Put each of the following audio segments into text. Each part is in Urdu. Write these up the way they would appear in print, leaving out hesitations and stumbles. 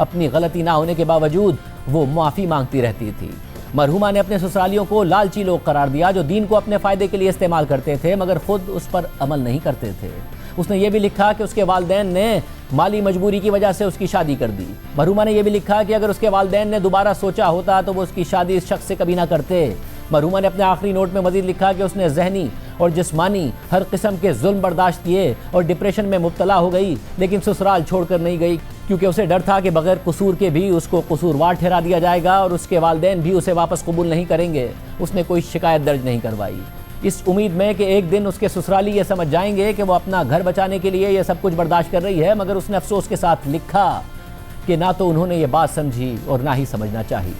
اپنی غلطی نہ ہونے کے باوجود وہ معافی مانگتی رہتی تھی۔ مرحومہ نے اپنے سسرالیوں کو لالچی لوگ قرار دیا جو دین کو اپنے فائدے کے لیے استعمال کرتے تھے مگر خود اس پر عمل نہیں کرتے تھے۔ اس نے یہ بھی لکھا کہ اس کے والدین نے مالی مجبوری کی وجہ سے اس کی شادی کر دی۔ مرحومہ نے یہ بھی لکھا کہ اگر اس کے والدین نے دوبارہ سوچا ہوتا تو وہ اس کی شادی اس شخص سے کبھی نہ کرتے۔ مرحومہ نے اپنے آخری نوٹ میں مزید لکھا کہ اس نے ذہنی اور جسمانی ہر قسم کے ظلم برداشت کیے اور ڈپریشن میں مبتلا ہو گئی لیکن سسرال چھوڑ کر نہیں گئی کیونکہ اسے ڈر تھا کہ بغیر قصور کے بھی اس کو قصوروار ٹھہرا دیا جائے گا اور اس کے والدین بھی اسے واپس قبول نہیں کریں گے۔ اس نے کوئی شکایت درج نہیں کروائی، اس امید میں کہ ایک دن اس کے سسرالی یہ سمجھ جائیں گے کہ وہ اپنا گھر بچانے کے لیے یہ سب کچھ برداشت کر رہی ہے، مگر اس نے افسوس کے ساتھ لکھا کہ نہ تو انہوں نے یہ بات سمجھی اور نہ ہی سمجھنا چاہی۔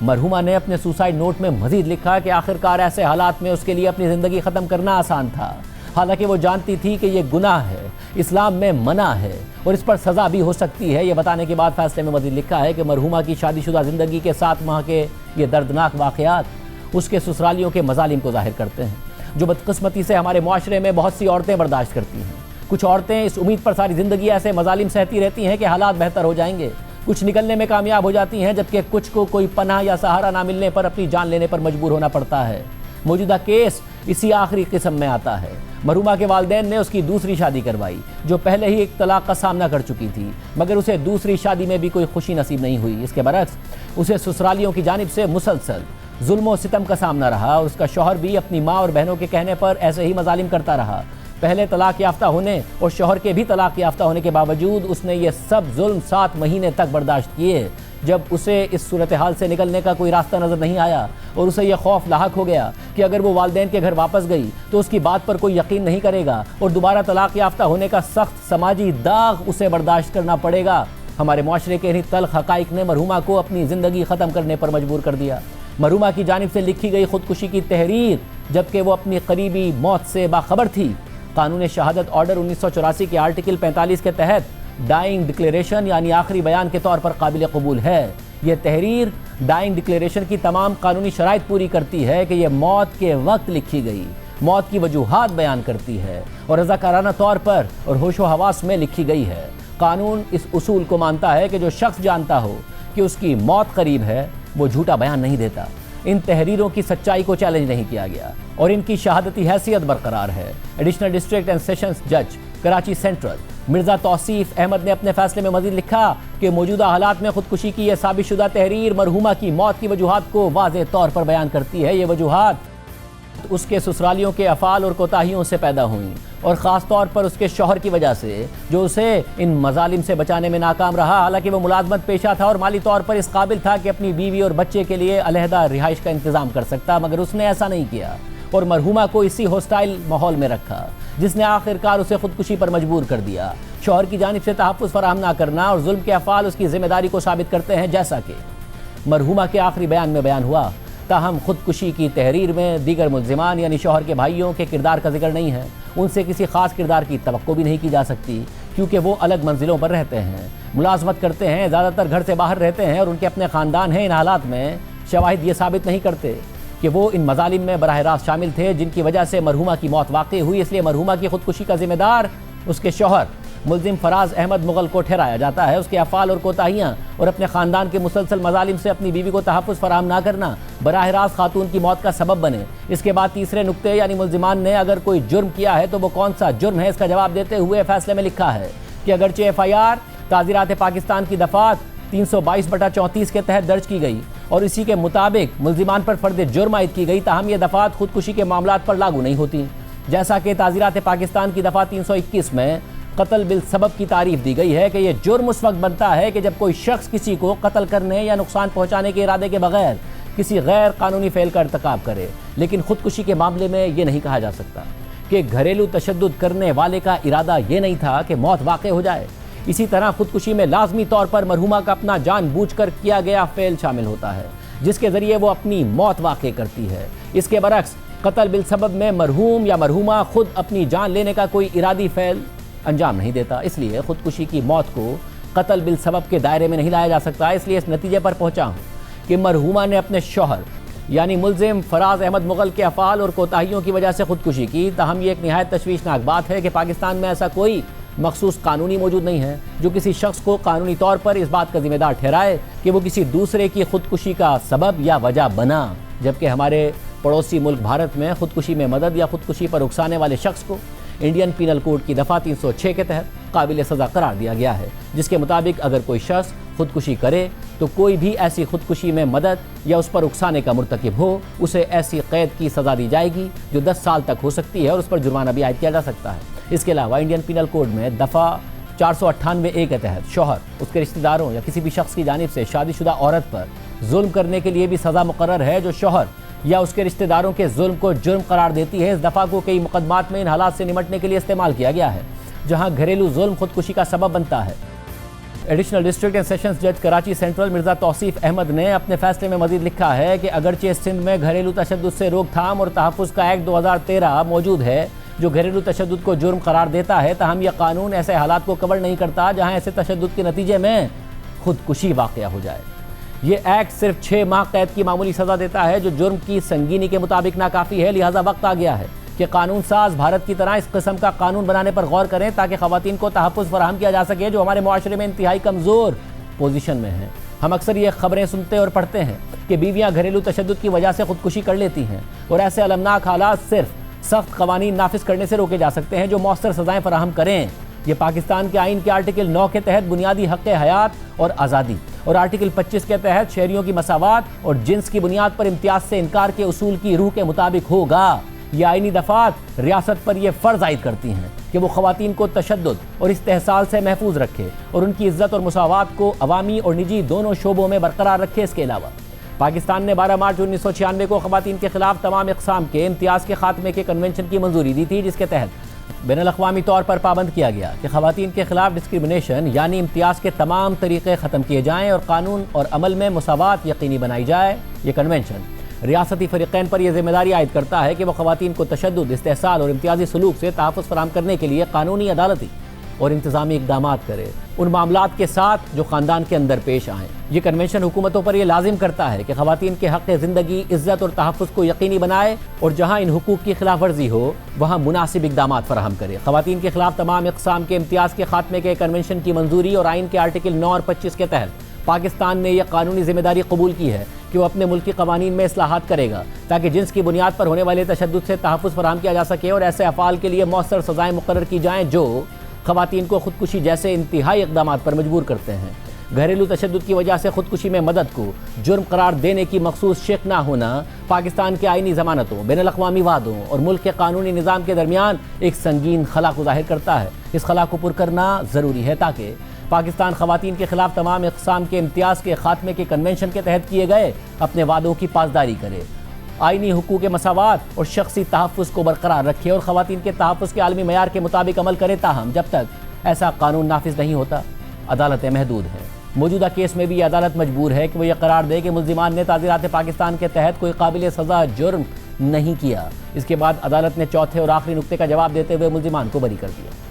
مرحومہ نے اپنے سوسائیڈ نوٹ میں مزید لکھا کہ آخرکار ایسے حالات میں اس کے لیے اپنی زندگی ختم کرنا آسان تھا، حالانکہ وہ جانتی تھی کہ یہ گناہ ہے، اسلام میں منع ہے اور اس پر سزا بھی ہو سکتی ہے۔ یہ بتانے کے بعد فیصلے میں مزید لکھا ہے کہ مرحومہ کی شادی شدہ زندگی کے 7 ماہ کے یہ دردناک واقعات اس کے سسرالیوں کے مظالم کو ظاہر کرتے ہیں جو بدقسمتی سے ہمارے معاشرے میں بہت سی عورتیں برداشت کرتی ہیں۔ کچھ عورتیں اس امید پر ساری زندگی ایسے مظالم سہتی رہتی ہیں کہ حالات بہتر ہو جائیں گے، کچھ نکلنے میں کامیاب ہو جاتی ہیں جبکہ کچھ کو کوئی پناہ یا سہارا نہ ملنے پر اپنی جان لینے پر مجبور ہونا پڑتا ہے۔ موجودہ کیس اسی آخری قسم میں آتا ہے۔ مرحومہ کے والدین نے اس کی دوسری شادی کروائی جو پہلے ہی ایک طلاق کا سامنا کر چکی تھی، مگر اسے دوسری شادی میں بھی کوئی خوشی نصیب نہیں ہوئی۔ اس کے برعکس اسے سسرالیوں کی جانب سے مسلسل ظلم و ستم کا سامنا رہا اور اس کا شوہر بھی اپنی ماں اور بہنوں کے کہنے پر ایسے ہی مظالم کرتا رہا۔ پہلے طلاق یافتہ ہونے اور شوہر کے بھی طلاق یافتہ ہونے کے باوجود اس نے یہ سب ظلم 7 مہینے تک برداشت کیے۔ جب اسے اس صورتحال سے نکلنے کا کوئی راستہ نظر نہیں آیا اور اسے یہ خوف لاحق ہو گیا کہ اگر وہ والدین کے گھر واپس گئی تو اس کی بات پر کوئی یقین نہیں کرے گا اور دوبارہ طلاق یافتہ ہونے کا سخت سماجی داغ اسے برداشت کرنا پڑے گا، ہمارے معاشرے کے انہی تلخ حقائق نے مرحومہ کو اپنی زندگی ختم کرنے پر مجبور کر دیا۔ مرحومہ کی جانب سے لکھی گئی خودکشی کی تحریر جبکہ وہ اپنی قریبی موت سے باخبر تھی، قانون شہادت آرڈر 1984 کے آرٹیکل 45 کے تحت ڈائنگ ڈکلیریشن یعنی آخری بیان کے طور پر قابل قبول ہے۔ یہ تحریر ڈائنگ ڈکلیریشن کی تمام قانونی شرائط پوری کرتی ہے کہ یہ موت کے وقت لکھی گئی، موت کی وجوہات بیان کرتی ہے اور رضاکارانہ طور پر اور ہوش و حواس میں لکھی گئی ہے۔ قانون اس اصول کو مانتا ہے کہ جو شخص جانتا ہو کہ اس کی موت قریب ہے وہ جھوٹا بیان نہیں دیتا۔ ان تحریروں کی سچائی کو چیلنج نہیں کیا گیا اور ان کی شہادتی حیثیت برقرار ہے۔ ایڈیشنل ڈسٹرکٹ اینڈ سیشنز جج کراچی سینٹرل مرزا توصیف احمد نے اپنے فیصلے میں مزید لکھا کہ موجودہ حالات میں خودکشی کی یہ ثابت شدہ تحریر مرحومہ کی موت کی وجوہات کو واضح طور پر بیان کرتی ہے۔ یہ وجوہات اس کے سسرالیوں کے افعال اور کوتاہیوں سے پیدا ہوئیں اور خاص طور پر اس کے شوہر کی وجہ سے جو اسے ان مظالم سے بچانے میں ناکام رہا، حالانکہ وہ ملازمت پیشہ تھا اور مالی طور پر اس قابل تھا کہ اپنی بیوی اور بچے کے لیے علیحدہ رہائش کا انتظام کر سکتا، مگر اس نے ایسا نہیں کیا اور مرحومہ کو اسی ہاسٹائل ماحول میں رکھا جس نے آخرکار اسے خودکشی پر مجبور کر دیا۔ شوہر کی جانب سے تحفظ فراہم نہ کرنا اور ظلم کے افعال اس کی ذمہ داری کو ثابت کرتے ہیں، جیسا کہ مرحومہ کے آخری بیان میں بیان ہوا۔ تاہم خودکشی کی تحریر میں دیگر ملزمان یعنی شوہر کے بھائیوں کے کردار کا ذکر نہیں ہے، ان سے کسی خاص کردار کی توقع بھی نہیں کی جا سکتی کیونکہ وہ الگ منزلوں پر رہتے ہیں، ملازمت کرتے ہیں، زیادہ تر گھر سے باہر رہتے ہیں اور ان کے اپنے خاندان ہیں۔ ان حالات میں شواہد یہ ثابت نہیں کرتے کہ وہ ان مظالم میں براہ راست شامل تھے جن کی وجہ سے مرحومہ کی موت واقع ہوئی، اس لیے مرحومہ کی خودکشی کا ذمہ دار اس کے شوہر ملزم فراز احمد مغل کو ٹھہرایا جاتا ہے۔ اس کے افعال اور کوتاہیاں اور اپنے خاندان کے مسلسل مظالم سے اپنی بیوی کو تحفظ فراہم نہ کرنا براہ راست خاتون کی موت کا سبب بنے۔ اس کے بعد تیسرے نقطے یعنی ملزمان نے اگر کوئی جرم کیا ہے تو وہ کون سا جرم ہے، اس کا جواب دیتے ہوئے فیصلے میں لکھا ہے کہ اگرچہ FIR تعزیرات پاکستان کی دفعات 322/34 کے تحت درج کی گئی اور اسی کے مطابق ملزمان پر فرد جرم عائد کی گئی، تاہم یہ دفعات خودکشی کے معاملات پر لاگو نہیں ہوتی، جیسا کہ تعزیرات پاکستان کی دفعہ 321 میں قتل بالسبب کی تعریف دی گئی ہے کہ یہ جرم اس وقت بنتا ہے کہ جب کوئی شخص کسی کو قتل کرنے یا نقصان پہنچانے کے ارادے کے بغیر کسی غیر قانونی فعل کا ارتکاب کرے، لیکن خودکشی کے معاملے میں یہ نہیں کہا جا سکتا کہ گھریلو تشدد کرنے والے کا ارادہ یہ نہیں تھا کہ موت واقع ہو جائے۔ اسی طرح خودکشی میں لازمی طور پر مرحومہ کا اپنا جان بوجھ کر کیا گیا فعل شامل ہوتا ہے جس کے ذریعے وہ اپنی موت واقع کرتی ہے۔ اس کے برعکس قتل بالسبب میں مرحوم یا مرحومہ خود اپنی جان لینے کا کوئی ارادی فعل انجام نہیں دیتا، اس لیے خودکشی کی موت کو قتل بالسبب کے دائرے میں نہیں لایا جا سکتا۔ اس لیے اس نتیجے پر پہنچا ہوں کہ مرحومہ نے اپنے شوہر یعنی ملزم فراز احمد مغل کے افعال اور کوتاہیوں کی وجہ سے خودکشی کی، تاہم یہ ایک نہایت تشویشناک بات ہے کہ پاکستان میں ایسا کوئی مخصوص قانونی موجود نہیں ہے جو کسی شخص کو قانونی طور پر اس بات کا ذمہ دار ٹھہرائے کہ وہ کسی دوسرے کی خودکشی کا سبب یا وجہ بنا، جبکہ ہمارے پڑوسی ملک بھارت میں خودکشی میں مدد یا خودکشی پر اکسانے والے شخص کو انڈین پینل کوڈ کی دفعہ 306 کے تحت قابل سزا قرار دیا گیا ہے، جس کے مطابق اگر کوئی شخص خودکشی کرے تو کوئی بھی ایسی خودکشی میں مدد یا اس پر اکسانے کا مرتکب ہو اسے ایسی قید کی سزا دی جائے گی جو 10 سال تک ہو سکتی ہے اور اس پر جرمانہ بھی عائد کیا جا سکتا ہے۔ اس کے علاوہ انڈین پینل کوڈ میں دفعہ 498 کے تحت شوہر، اس کے رشتہ داروں یا کسی بھی شخص کی جانب سے شادی شدہ عورت پر ظلم کرنے کے لیے بھی سزا مقرر ہے جو شوہر یا اس کے رشتہ داروں کے ظلم کو جرم قرار دیتی ہے۔ اس دفعہ کو کئی مقدمات میں ان حالات سے نمٹنے کے لیے استعمال کیا گیا ہے جہاں گھریلو ظلم خودکشی کا سبب بنتا ہے۔ ایڈیشنل ڈسٹرکٹ اینڈ سیشنز جج کراچی سینٹرل مرزا توصیف احمد نے اپنے فیصلے میں مزید لکھا ہے کہ اگرچہ سندھ میں گھریلو تشدد سے روک تھام اور تحفظ کا ایکٹ 2013 موجود ہے جو گھریلو تشدد کو جرم قرار دیتا ہے، تاہم یہ قانون ایسے حالات کو کور نہیں کرتا جہاں ایسے تشدد کے نتیجے میں خودکشی واقع ہو جائے۔ یہ ایکٹ صرف 6 ماہ قید کی معمولی سزا دیتا ہے جو جرم کی سنگینی کے مطابق ناکافی ہے، لہٰذا وقت آ گیا ہے کہ قانون ساز بھارت کی طرح اس قسم کا قانون بنانے پر غور کریں تاکہ خواتین کو تحفظ فراہم کیا جا سکے جو ہمارے معاشرے میں انتہائی کمزور پوزیشن میں ہیں۔ ہم اکثر یہ خبریں سنتے اور پڑھتے ہیں کہ بیویاں گھریلو تشدد کی وجہ سے خودکشی کر لیتی ہیں اور ایسے المناک حالات صرف سخت قوانین نافذ کرنے سے روکے جا سکتے ہیں جو مؤثر سزائیں فراہم کریں۔ یہ پاکستان کے آئین کے آرٹیکل 9 کے تحت بنیادی حق حیات اور آزادی اور آرٹیکل 25 کے تحت شہریوں کی مساوات اور جنس کی بنیاد پر امتیاز سے انکار کے اصول کی روح کے مطابق ہوگا۔ یہ آئینی دفعات ریاست پر یہ فرض عائد کرتی ہیں کہ وہ خواتین کو تشدد اور استحصال سے محفوظ رکھے اور ان کی عزت اور مساوات کو عوامی اور نجی دونوں شعبوں میں برقرار رکھے۔ اس کے علاوہ پاکستان نے 12 مارچ 1996 کو خواتین کے خلاف تمام اقسام کے امتیاز کے خاتمے کے کنونشن کی منظوری دی تھی، جس کے تحت بین الاقوامی طور پر پابند کیا گیا کہ خواتین کے خلاف ڈسکریمنیشن یعنی امتیاز کے تمام طریقے ختم کیے جائیں اور قانون اور عمل میں مساوات یقینی بنائی جائے۔ یہ کنونشن ریاستی فریقین پر یہ ذمہ داری عائد کرتا ہے کہ وہ خواتین کو تشدد، استحصال اور امتیازی سلوک سے تحفظ فراہم کرنے کے لیے قانونی، عدالتی اور انتظامی اقدامات کرے ان معاملات کے ساتھ جو خاندان کے اندر پیش آئیں۔ یہ کنونشن حکومتوں پر یہ لازم کرتا ہے کہ خواتین کے حق زندگی، عزت اور تحفظ کو یقینی بنائے اور جہاں ان حقوق کی خلاف ورزی ہو وہاں مناسب اقدامات فراہم کرے۔ خواتین کے خلاف تمام اقسام کے امتیاز کے خاتمے کے کنونشن کی منظوری اور آئین کے آرٹیکل 9 اور 25 کے تحت پاکستان نے یہ قانونی ذمہ داری قبول کی ہے کہ وہ اپنے ملکی قوانین میں اصلاحات کرے گا تاکہ جنس کی بنیاد پر ہونے والے تشدد سے تحفظ فراہم کیا جا سکے اور ایسے افعال کے لیے مؤثر سزائیں مقرر کی جائیں جو خواتین کو خودکشی جیسے انتہائی اقدامات پر مجبور کرتے ہیں۔ گھریلو تشدد کی وجہ سے خودکشی میں مدد کو جرم قرار دینے کی مخصوص شق نہ ہونا پاکستان کے آئینی ضمانتوں، بین الاقوامی وعدوں اور ملک کے قانونی نظام کے درمیان ایک سنگین خلا کو ظاہر کرتا ہے۔ اس خلا کو پر کرنا ضروری ہے تاکہ پاکستان خواتین کے خلاف تمام اقسام کے امتیاز کے خاتمے کے کنونشن کے تحت کیے گئے اپنے وعدوں کی پاسداری کرے، آئینی حقوق مساوات اور شخصی تحفظ کو برقرار رکھے اور خواتین کے تحفظ کے عالمی معیار کے مطابق عمل کرے۔ تاہم جب تک ایسا قانون نافذ نہیں ہوتا عدالتیں محدود ہیں۔ موجودہ کیس میں بھی یہ عدالت مجبور ہے کہ وہ یہ قرار دے کہ ملزمان نے تعزیرات پاکستان کے تحت کوئی قابل سزا جرم نہیں کیا۔ اس کے بعد عدالت نے چوتھے اور آخری نقطے کا جواب دیتے ہوئے ملزمان کو بری کر دیا۔